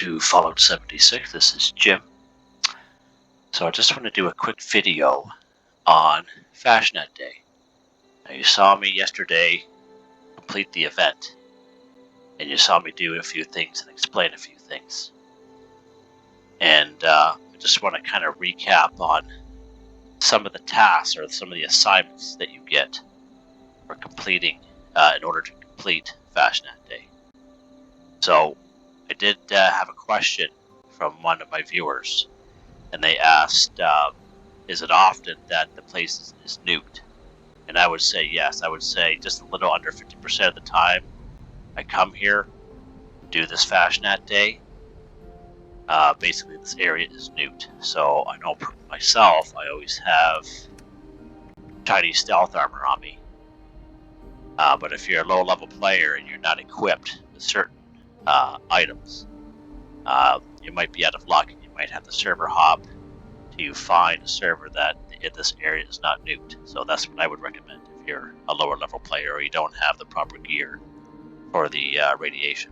to Fallout 76. This is Jim. So I just want to do a quick video on Fashnet Day. Now you saw me yesterday complete the event, and you saw me do a few things and explain a few things. And I just want to kind of recap on some of the tasks or some of the assignments that you get for completing in order to complete Fashnet Day. So I did have a question from one of my viewers, and they asked, is it often that the place is nuked? And I would say yes. I would say just a little under 50% of the time I come here, do this Fashnet Day, basically this area is nuked. So I know for myself, I always have Chinese stealth armor on me. But if you're a low-level player and you're not equipped with certain items, you might be out of luck, and you might have to server hop to find a server that in this area is not nuked. So that's what I would recommend if you're a lower level player or you don't have the proper gear for the radiation.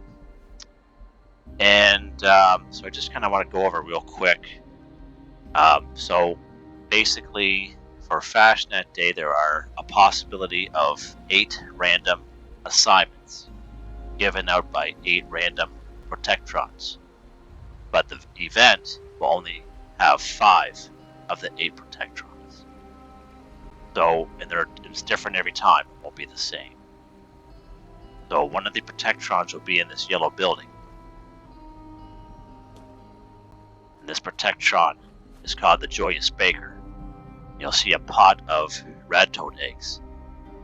And so I just kind of want to go over real quick. So basically for Fashnet Day there are a possibility of 8 random assignments given out by 8 random Protectrons. But the event will only have 5 of the 8 Protectrons. So, and it's different every time, it won't be the same. So one of the Protectrons will be in this yellow building. And this Protectron is called the Joyous Baker. You'll see a pot of red toad eggs,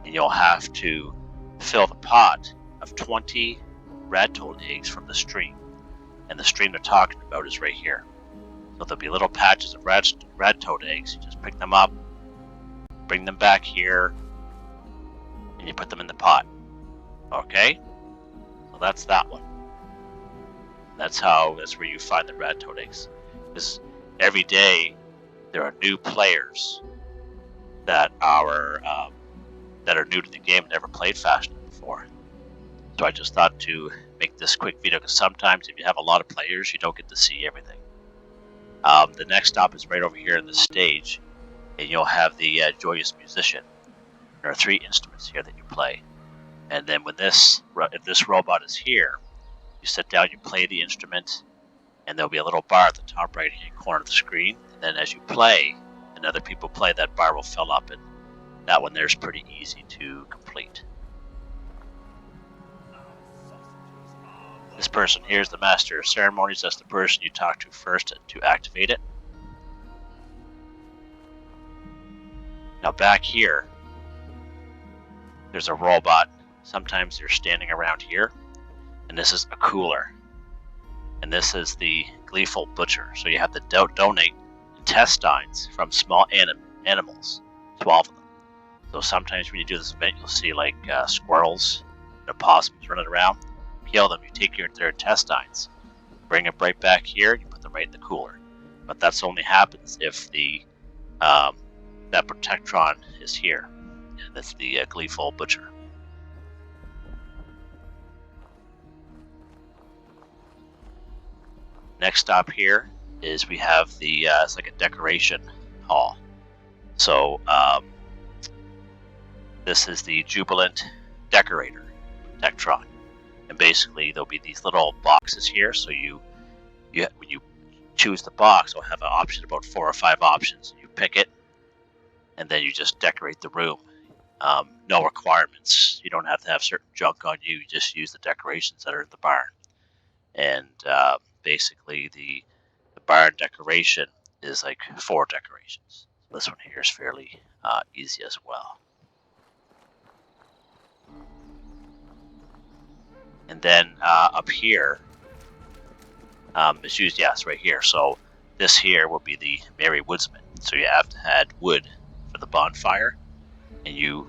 and you'll have to fill the pot of 20 red toad eggs from the stream. And the stream they're talking about is right here. So there'll be little patches of red toad eggs. You just pick them up, bring them back here, and you put them in the pot. Okay? So that's that one. That's where you find the red toad eggs. Because every day there are new players that are new to the game and never played Fashnet before. So I just thought to make this quick video because sometimes if you have a lot of players, you don't get to see everything. The next stop is right over here in the stage, and you'll have the Joyous Musician. There are 3 instruments here that you play, and then if this robot is here, you sit down, you play the instrument, and there'll be a little bar at the top right hand corner of the screen. And then as you play, and other people play, that bar will fill up, and that one there is pretty easy to complete. This person here is the Master of Ceremonies. That's the person you talk to first to activate it. Now back here, there's a robot. Sometimes they're standing around here. And this is a cooler. And this is the Gleeful Butcher. So you have to donate intestines from small animals, 12 of them. So sometimes when you do this event, you'll see like squirrels and opossums running around. Kill them, you take their intestines, bring them right back here, you put them right in the cooler. But that's only happens if that Protectron is here. And that's the Gleeful Butcher. Next stop here is we have the it's like a decoration hall. So this is the Jubilant Decorator Protectron. And basically there'll be these little boxes here, so when you choose the box, it'll have an option, about 4 or 5 options. You pick it, and then you just decorate the room. No requirements. You don't have to have certain junk on you. You just use the decorations that are in the barn. And basically the barn decoration is like 4 decorations. This one here is fairly easy as well. And then up here, it's used, yes, right here. So this here will be the Merry Woodsman. So you have to add wood for the bonfire, and you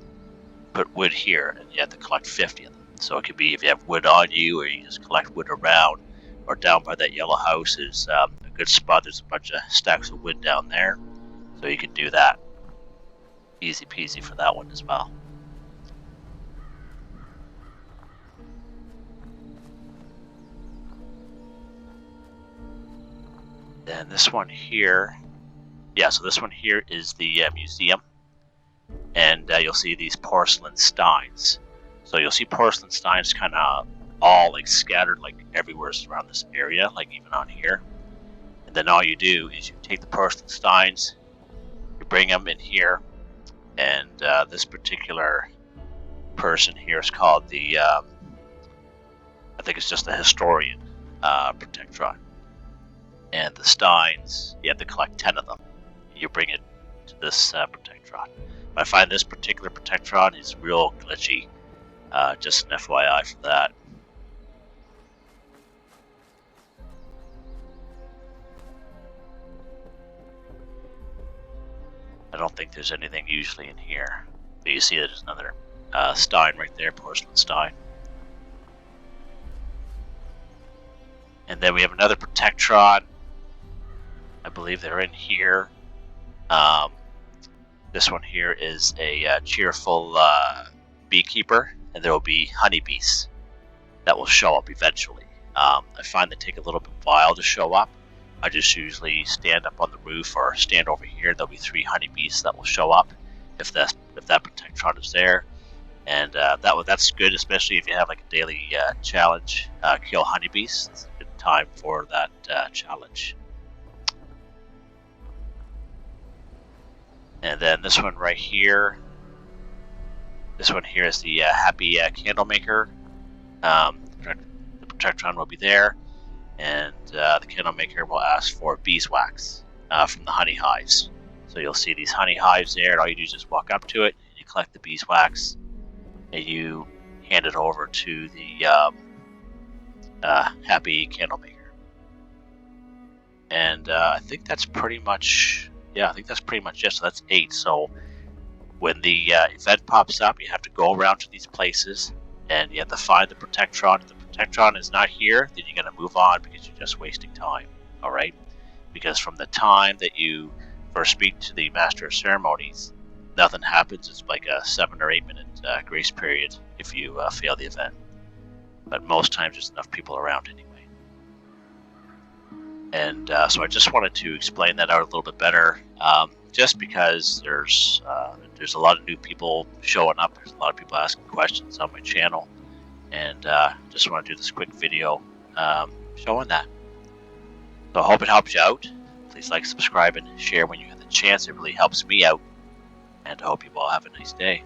put wood here, and you have to collect 50 of them. So it could be if you have wood on you, or you just collect wood around, or down by that yellow house is a good spot. There's a bunch of stacks of wood down there, so you can do that. Easy peasy for that one as well. Then this one here, so this one here is the museum, and you'll see these porcelain steins. So you'll see porcelain steins kind of all like scattered like everywhere around this area, like even on here. And then all you do is you take the porcelain steins, you bring them in here, and this particular person here is called the, I think it's just a historian protectron. And the steins, you have to collect 10 of them. You bring it to this protectron. I find this particular protectron is real glitchy. Just an FYI for that. I don't think there's anything usually in here. But you see there's another stein right there, porcelain stein. And then we have another protectron. I believe they're in here. This one here is a cheerful beekeeper, and there will be honeybees that will show up eventually. I find they take a little bit while to show up. I just usually stand up on the roof or stand over here. There'll be 3 honeybees that will show up if that protectron is there, and that's good, especially if you have like a daily challenge. Kill honeybees. It's a good time for that challenge. And then this one right here. This one here is the happy candle maker. The protectron will be there, and the candle maker will ask for beeswax from the honey hives. So you'll see these honey hives there, and all you do is just walk up to it, and you collect the beeswax, and you hand it over to the happy candle maker. And I think that's pretty much. Yeah, I think that's pretty much it. So that's 8. So when the event pops up, you have to go around to these places, and you have to find the protectron. If the protectron is not here, then you're going to move on because you're just wasting time. All right? Because from the time that you first speak to the Master of Ceremonies, nothing happens. It's like a 7 or 8 minute grace period if you fail the event. But most times there's enough people around anyway. And so I just wanted to explain that out a little bit better, just because there's a lot of new people showing up. There's a lot of people asking questions on my channel, and just want to do this quick video showing that. So I hope it helps you out. Please like, subscribe, and share when you get the chance. It really helps me out, and I hope you all have a nice day.